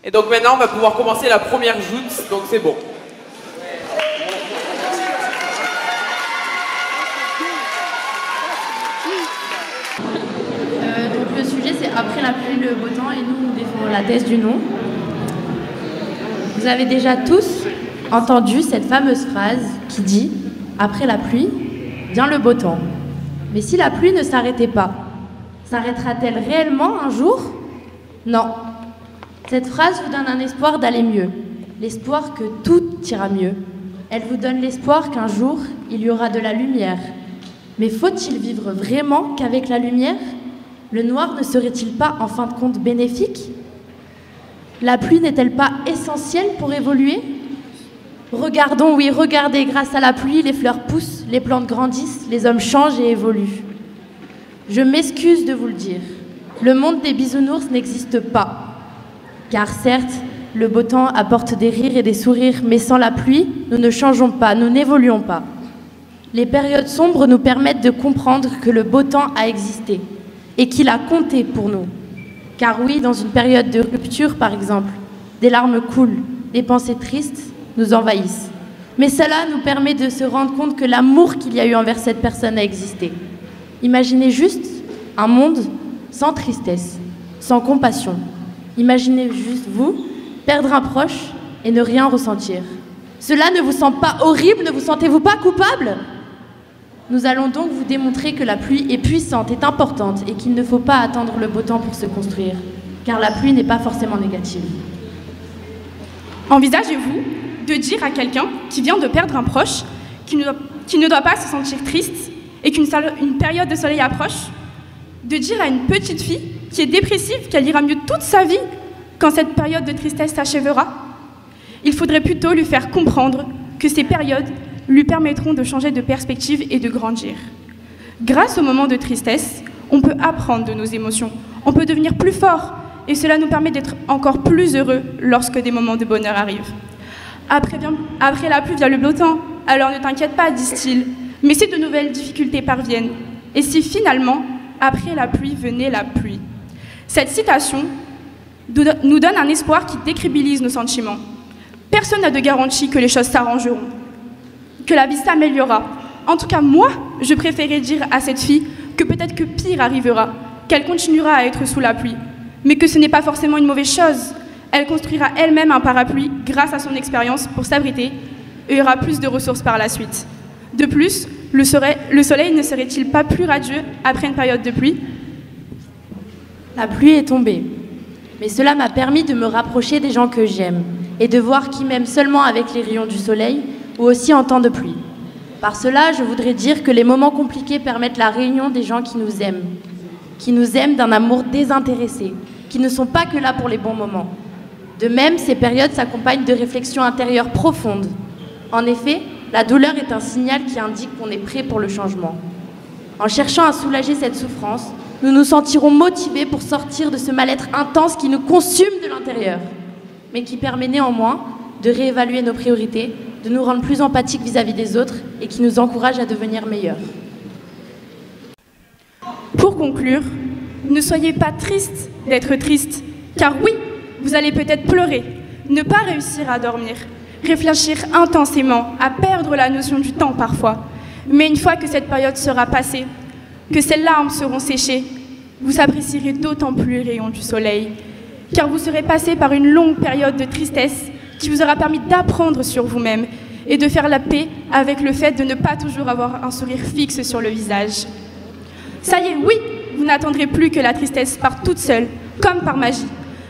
Et donc maintenant, on va pouvoir commencer la première joute, donc c'est bon. Donc le sujet, c'est après la pluie, le beau temps, et nous défendons la thèse du non. Vous avez déjà tous entendu cette fameuse phrase qui dit « Après la pluie, vient le beau temps ». Mais si la pluie ne s'arrêtait pas, s'arrêtera-t-elle réellement un jour? Non. Cette phrase vous donne un espoir d'aller mieux, l'espoir que tout ira mieux. Elle vous donne l'espoir qu'un jour, il y aura de la lumière. Mais faut-il vivre vraiment qu'avec la lumière? Le noir ne serait-il pas en fin de compte bénéfique? La pluie n'est-elle pas essentielle pour évoluer? Regardons, oui, regardez, grâce à la pluie, les fleurs poussent, les plantes grandissent, les hommes changent et évoluent. Je m'excuse de vous le dire, le monde des bisounours n'existe pas. Car certes, le beau temps apporte des rires et des sourires, mais sans la pluie, nous ne changeons pas, nous n'évoluons pas. Les périodes sombres nous permettent de comprendre que le beau temps a existé et qu'il a compté pour nous. Car oui, dans une période de rupture, par exemple, des larmes coulent, des pensées tristes nous envahissent. Mais cela nous permet de se rendre compte que l'amour qu'il y a eu envers cette personne a existé. Imaginez juste un monde sans tristesse, sans compassion. Imaginez juste vous, perdre un proche et ne rien ressentir. Cela ne vous semble pas horrible? Ne vous sentez-vous pas coupable? Nous allons donc vous démontrer que la pluie est puissante, est importante et qu'il ne faut pas attendre le beau temps pour se construire, car la pluie n'est pas forcément négative. Envisagez-vous de dire à quelqu'un qui vient de perdre un proche qu'il ne doit pas se sentir triste et qu'une période de soleil approche, de dire à une petite fille qui est dépressive qu'elle ira mieux toute sa vie quand cette période de tristesse s'achèvera? Il faudrait plutôt lui faire comprendre que ces périodes lui permettront de changer de perspective et de grandir. Grâce aux moments de tristesse, on peut apprendre de nos émotions, on peut devenir plus fort et cela nous permet d'être encore plus heureux lorsque des moments de bonheur arrivent. Après la pluie vient le beau temps, alors ne t'inquiète pas, disent-ils, mais si de nouvelles difficultés parviennent, et si finalement, après la pluie venait la pluie. Cette citation nous donne un espoir qui décrédibilise nos sentiments. Personne n'a de garantie que les choses s'arrangeront, que la vie s'améliorera. En tout cas, moi, je préférais dire à cette fille que peut-être que pire arrivera, qu'elle continuera à être sous la pluie, mais que ce n'est pas forcément une mauvaise chose. Elle construira elle-même un parapluie grâce à son expérience pour s'abriter et aura plus de ressources par la suite. De plus, le soleil ne serait-il pas plus radieux après une période de pluie? La pluie est tombée, mais cela m'a permis de me rapprocher des gens que j'aime et de voir qui m'aime seulement avec les rayons du soleil ou aussi en temps de pluie. Par cela, je voudrais dire que les moments compliqués permettent la réunion des gens qui nous aiment d'un amour désintéressé, qui ne sont pas que là pour les bons moments. De même, ces périodes s'accompagnent de réflexions intérieures profondes. En effet, la douleur est un signal qui indique qu'on est prêt pour le changement. En cherchant à soulager cette souffrance, nous nous sentirons motivés pour sortir de ce mal-être intense qui nous consume de l'intérieur, mais qui permet néanmoins de réévaluer nos priorités, de nous rendre plus empathiques vis-à-vis des autres et qui nous encourage à devenir meilleurs. Pour conclure, ne soyez pas tristes d'être tristes, car oui, vous allez peut-être pleurer, ne pas réussir à dormir, réfléchir intensément, à perdre la notion du temps parfois. Mais une fois que cette période sera passée, que ces larmes seront séchées, vous apprécierez d'autant plus les rayons du soleil, car vous serez passé par une longue période de tristesse qui vous aura permis d'apprendre sur vous-même et de faire la paix avec le fait de ne pas toujours avoir un sourire fixe sur le visage. Ça y est, oui, vous n'attendrez plus que la tristesse parte toute seule, comme par magie,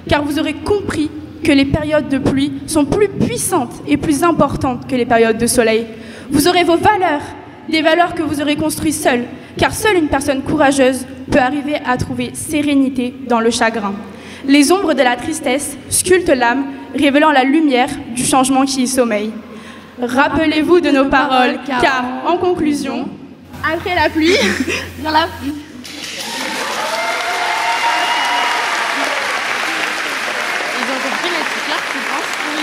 car vous aurez compris que les périodes de pluie sont plus puissantes et plus importantes que les périodes de soleil. Vous aurez vos valeurs, des valeurs que vous aurez construites seul, car seule une personne courageuse peut arriver à trouver sérénité dans le chagrin. Les ombres de la tristesse sculptent l'âme, révélant la lumière du changement qui y sommeille. Rappelez-vous de nos paroles, car, en conclusion, après la pluie, vient la pluie. Ils ont compris les stickers qui pensent oui.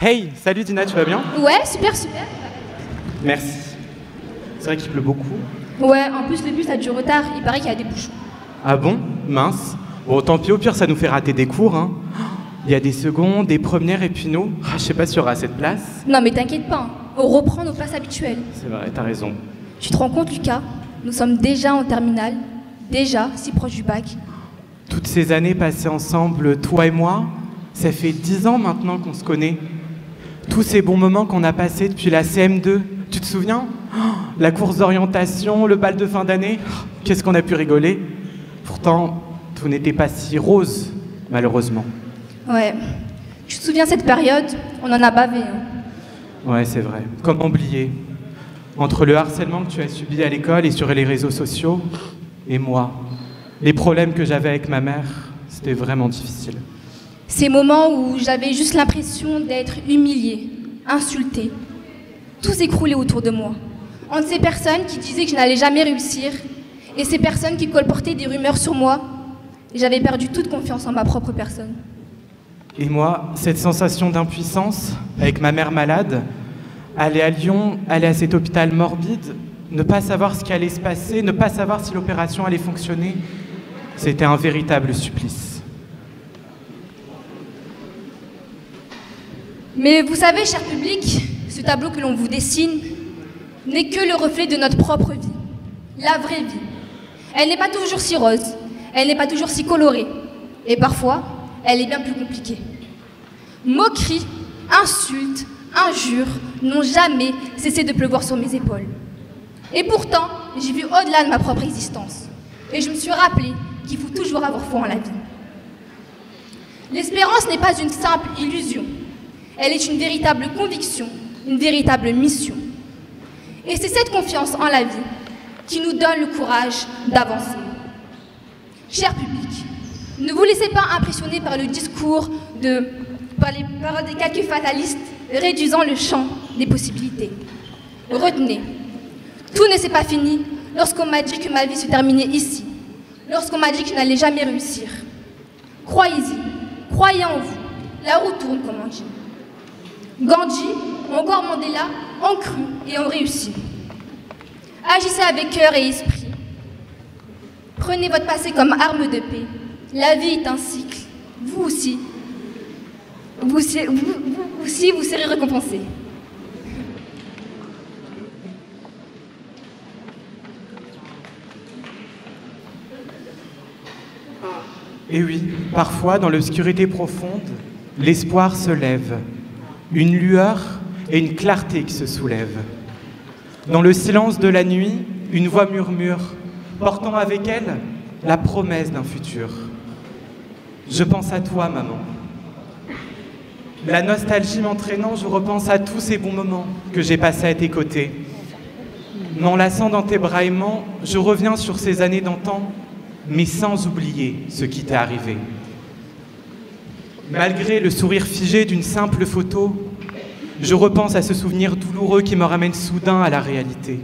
Hey, salut Dina, tu vas bien? Ouais, super, super. Merci. C'est vrai qu'il pleut beaucoup. Ouais, en plus le bus a du retard, il paraît qu'il y a des bouchons. Ah bon? Mince. Bon, tant pis, au pire, ça nous fait rater des cours, hein. Il y a des secondes, des premières, et puis nous, je sais pas s'il y aura assez de place. Non mais t'inquiète pas, hein. On reprend nos places habituelles. C'est vrai, t'as raison. Tu te rends compte Lucas? Nous sommes déjà en terminale, déjà si proche du bac. Toutes ces années passées ensemble, toi et moi, ça fait 10 ans maintenant qu'on se connaît. Tous ces bons moments qu'on a passés depuis la CM2, tu te souviens? La course d'orientation, le bal de fin d'année, qu'est-ce qu'on a pu rigoler. Pourtant, tout n'était pas si rose, malheureusement. Ouais. Tu te souviens cette période? On en a bavé. Hein. Ouais, c'est vrai. Comment oublier? Entre le harcèlement que tu as subi à l'école et sur les réseaux sociaux, et moi, les problèmes que j'avais avec ma mère, c'était vraiment difficile. Ces moments où j'avais juste l'impression d'être humiliée, insultée. Tout s'écroulait autour de moi. Entre ces personnes qui disaient que je n'allais jamais réussir et ces personnes qui colportaient des rumeurs sur moi, j'avais perdu toute confiance en ma propre personne. Et moi, cette sensation d'impuissance, avec ma mère malade, aller à Lyon, aller à cet hôpital morbide, ne pas savoir ce qui allait se passer, ne pas savoir si l'opération allait fonctionner, c'était un véritable supplice. Mais vous savez, cher public, ce tableau que l'on vous dessine n'est que le reflet de notre propre vie, la vraie vie. Elle n'est pas toujours si rose, elle n'est pas toujours si colorée, et parfois, elle est bien plus compliquée. Moqueries, insultes, injures n'ont jamais cessé de pleuvoir sur mes épaules. Et pourtant, j'ai vu au-delà de ma propre existence. Et je me suis rappelé qu'il faut toujours avoir foi en la vie. L'espérance n'est pas une simple illusion. Elle est une véritable conviction, une véritable mission. Et c'est cette confiance en la vie qui nous donne le courage d'avancer. Cher public, ne vous laissez pas impressionner par le discours par les paroles des quelques fatalistes réduisant le champ des possibilités. Retenez, tout ne s'est pas fini lorsqu'on m'a dit que ma vie se terminait ici, lorsqu'on m'a dit que je n'allais jamais réussir. Croyez-y, croyez en vous, la roue tourne comme on dit. Gandhi, ou encore Mandela, ont cru et ont réussi. Agissez avec cœur et esprit. Prenez votre passé comme arme de paix. La vie est un cycle. Vous aussi, vous serez récompensés. Et oui, parfois, dans l'obscurité profonde, l'espoir se lève. Une lueur et une clarté qui se soulèvent. Dans le silence de la nuit, une voix murmure, portant avec elle la promesse d'un futur. Je pense à toi, maman. La nostalgie m'entraînant, je repense à tous ces bons moments que j'ai passés à tes côtés. M'enlaçant dans tes bras aimants, je reviens sur ces années d'antan, mais sans oublier ce qui t'est arrivé. Malgré le sourire figé d'une simple photo, je repense à ce souvenir douloureux qui me ramène soudain à la réalité.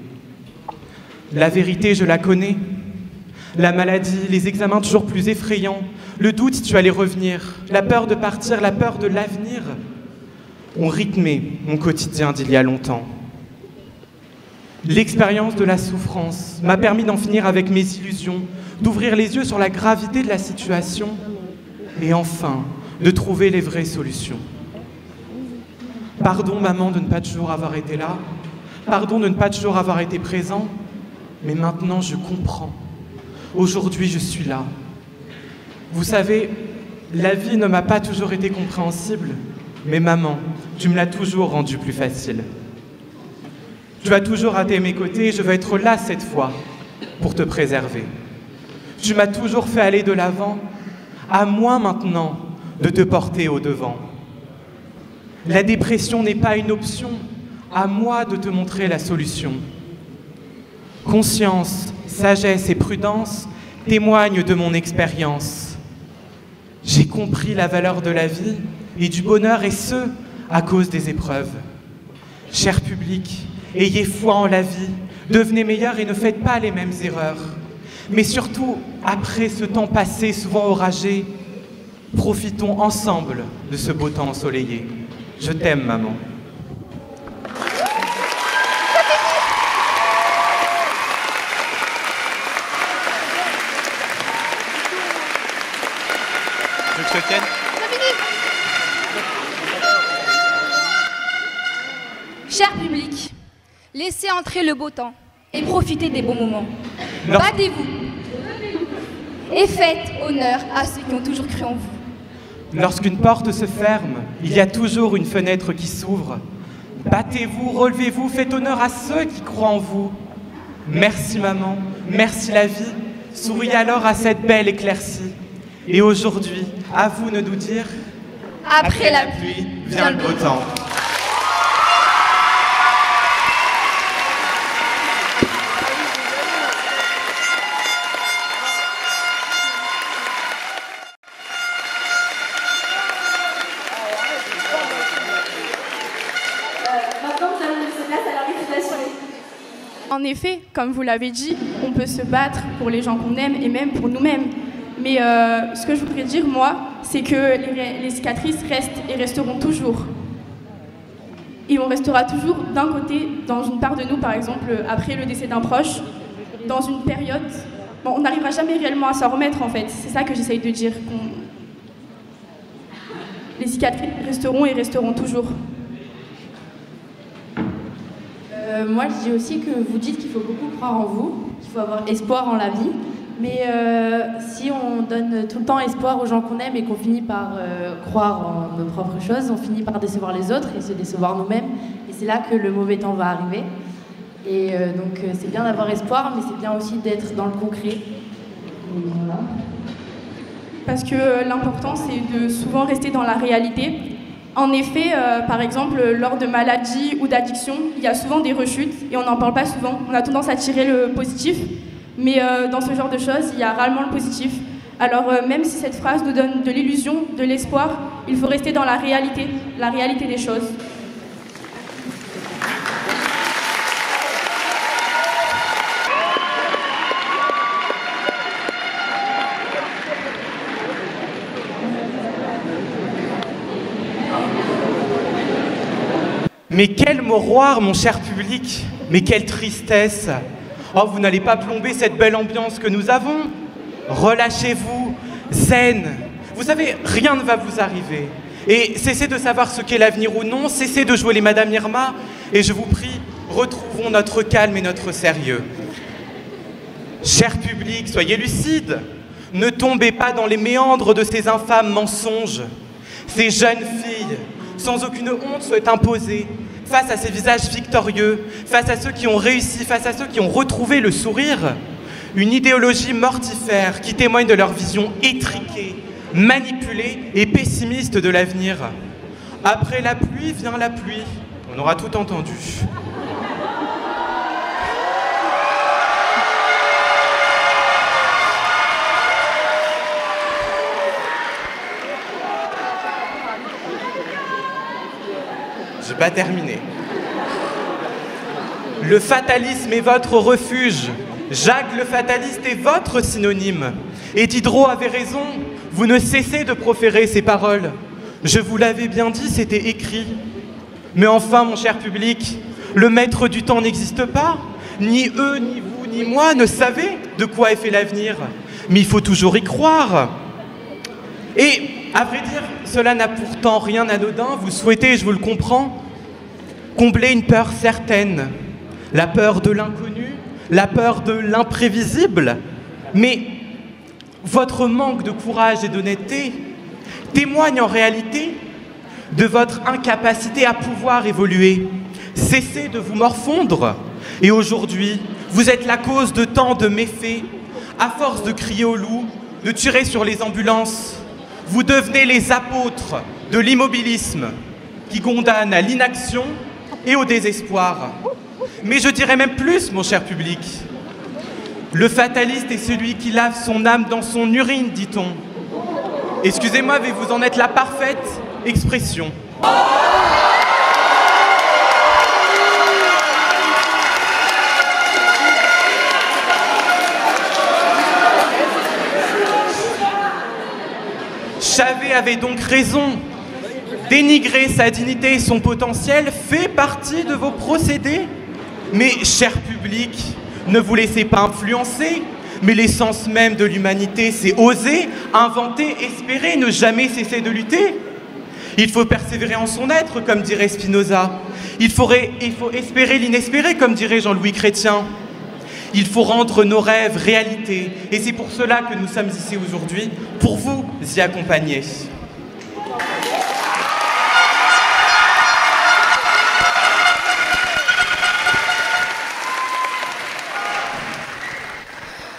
La vérité, je la connais. La maladie, les examens toujours plus effrayants, le doute si tu allais revenir, la peur de partir, la peur de l'avenir, ont rythmé mon quotidien d'il y a longtemps. L'expérience de la souffrance m'a permis d'en finir avec mes illusions, d'ouvrir les yeux sur la gravité de la situation et enfin de trouver les vraies solutions. Pardon, maman, de ne pas toujours avoir été là. Pardon de ne pas toujours avoir été présent. Mais maintenant, je comprends. Aujourd'hui, je suis là. Vous savez, la vie ne m'a pas toujours été compréhensible. Mais maman, tu me l'as toujours rendu plus facile. Tu vas toujours être à mes côtés et je veux être là cette fois pour te préserver. Tu m'as toujours fait aller de l'avant. À moi maintenant de te porter au devant. La dépression n'est pas une option, à moi de te montrer la solution. Conscience, sagesse et prudence témoignent de mon expérience. J'ai compris la valeur de la vie et du bonheur, et ce, à cause des épreuves. Cher public, ayez foi en la vie, devenez meilleurs et ne faites pas les mêmes erreurs. Mais surtout, après ce temps passé souvent oragé, profitons ensemble de ce beau temps ensoleillé. Je t'aime, maman. Tu veux que je te tienne ? Cher public, laissez entrer le beau temps et profitez des bons moments. Non. Battez-vous et faites honneur à ceux qui ont toujours cru en vous. Lorsqu'une porte se ferme, il y a toujours une fenêtre qui s'ouvre. Battez-vous, relevez-vous, faites honneur à ceux qui croient en vous. Merci maman, merci la vie. Souriez alors à cette belle éclaircie. Et aujourd'hui, à vous de nous dire, Après la pluie, vient le beau temps. En effet, comme vous l'avez dit, on peut se battre pour les gens qu'on aime et même pour nous-mêmes. Mais ce que je voudrais dire, moi, c'est que les cicatrices restent et resteront toujours. Et on restera toujours d'un côté, dans une part de nous, par exemple, après le décès d'un proche, dans une période... Bon, on n'arrivera jamais réellement à s'en remettre, en fait. C'est ça que j'essaye de dire. Les cicatrices resteront et resteront toujours. Moi, je dis aussi que vous dites qu'il faut beaucoup croire en vous, qu'il faut avoir espoir en la vie. Mais si on donne tout le temps espoir aux gens qu'on aime et qu'on finit par croire en nos propres choses, on finit par décevoir les autres et se décevoir nous-mêmes. Et c'est là que le mauvais temps va arriver. Et donc c'est bien d'avoir espoir, mais c'est bien aussi d'être dans le concret. Et voilà. Parce que l'important, c'est de souvent rester dans la réalité. En effet, par exemple, lors de maladies ou d'addictions, il y a souvent des rechutes et on n'en parle pas souvent. On a tendance à tirer le positif, mais dans ce genre de choses, il y a rarement le positif. Alors même si cette phrase nous donne de l'illusion, de l'espoir, il faut rester dans la réalité des choses. Mais quel mouroir, mon cher public, mais quelle tristesse. Oh, vous n'allez pas plomber cette belle ambiance que nous avons. Relâchez-vous, zen. Vous savez, rien ne va vous arriver. Et cessez de savoir ce qu'est l'avenir ou non, cessez de jouer les Madame Irma, et je vous prie, retrouvons notre calme et notre sérieux. Cher public, soyez lucide. Ne tombez pas dans les méandres de ces infâmes mensonges. Ces jeunes filles, sans aucune honte, souhaitent imposer, face à ces visages victorieux, face à ceux qui ont réussi, face à ceux qui ont retrouvé le sourire, une idéologie mortifère qui témoigne de leur vision étriquée, manipulée et pessimiste de l'avenir. Après la pluie vient la pluie. On aura tout entendu. Je vais pas terminer. Le fatalisme est votre refuge. Jacques le fataliste est votre synonyme. Et Diderot avait raison. Vous ne cessez de proférer ces paroles. Je vous l'avais bien dit, c'était écrit. Mais enfin, mon cher public, le maître du temps n'existe pas. Ni eux, ni vous, ni moi ne savez de quoi est fait l'avenir. Mais il faut toujours y croire. Et, à vrai dire, cela n'a pourtant rien d'anodin. Vous souhaitez, je vous le comprends, combler une peur certaine. La peur de l'inconnu, la peur de l'imprévisible. Mais votre manque de courage et d'honnêteté témoigne en réalité de votre incapacité à pouvoir évoluer. Cessez de vous morfondre. Et aujourd'hui, vous êtes la cause de tant de méfaits. À force de crier au loup, de tirer sur les ambulances, vous devenez les apôtres de l'immobilisme qui condamne à l'inaction et au désespoir. Mais je dirais même plus, mon cher public. Le fataliste est celui qui lave son âme dans son urine, dit-on. Excusez-moi, mais vous en êtes la parfaite expression. Chavet avait donc raison. Dénigrer sa dignité et son potentiel fait partie de vos procédés. Mais, cher public, ne vous laissez pas influencer. Mais l'essence même de l'humanité, c'est oser, inventer, espérer, ne jamais cesser de lutter. Il faut persévérer en son être, comme dirait Spinoza. Il faut espérer l'inespéré, comme dirait Jean-Louis Chrétien. Il faut rendre nos rêves réalité. Et c'est pour cela que nous sommes ici aujourd'hui, pour vous y accompagner.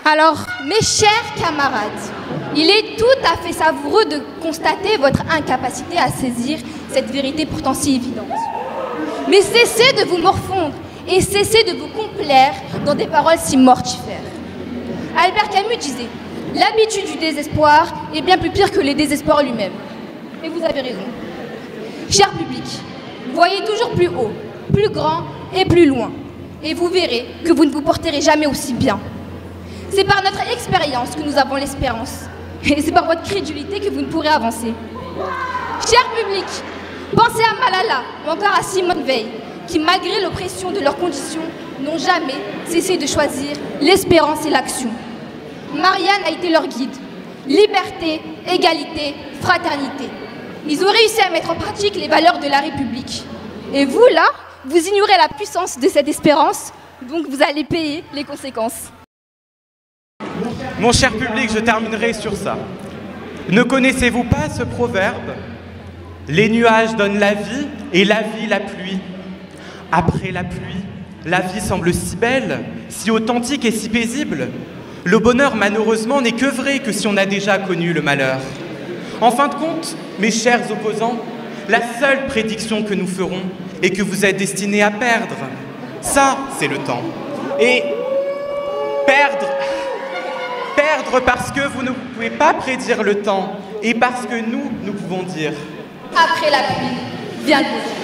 Alors, mes chers camarades, il est tout à fait savoureux de constater votre incapacité à saisir cette vérité pourtant si évidente. Mais cessez de vous morfondre et cessez de vous complaire dans des paroles si mortifères. Albert Camus disait « L'habitude du désespoir est bien plus pire que le désespoir lui-même. » Et vous avez raison. Cher public, voyez toujours plus haut, plus grand et plus loin. Et vous verrez que vous ne vous porterez jamais aussi bien. C'est par notre expérience que nous avons l'espérance. Et c'est par votre crédulité que vous ne pourrez avancer. Cher public, pensez à Malala ou encore à Simone Veil, qui malgré l'oppression de leurs conditions, n'ont jamais cessé de choisir l'espérance et l'action. Marianne a été leur guide. Liberté, égalité, fraternité. Ils ont réussi à mettre en pratique les valeurs de la République. Et vous, là, vous ignorez la puissance de cette espérance, donc vous allez payer les conséquences. Mon cher public, je terminerai sur ça. Ne connaissez-vous pas ce proverbe? Les nuages donnent la vie et la vie la pluie. Après la pluie, la vie semble si belle, si authentique et si paisible. Le bonheur, malheureusement, n'est que vrai que si on a déjà connu le malheur. En fin de compte, mes chers opposants, la seule prédiction que nous ferons est que vous êtes destinés à perdre. Ça, c'est le temps. Et perdre parce que vous ne pouvez pas prédire le temps et parce que nous pouvons dire après la pluie, vient le beau temps.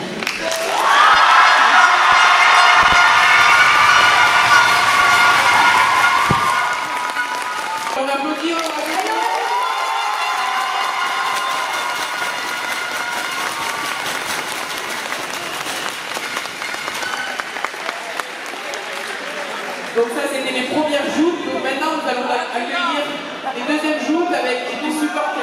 On applaudit, on applaudit. Donc ça, c'était les premières joutes. Donc maintenant, nous allons accueillir les deuxièmes joutes avec les deux supporters.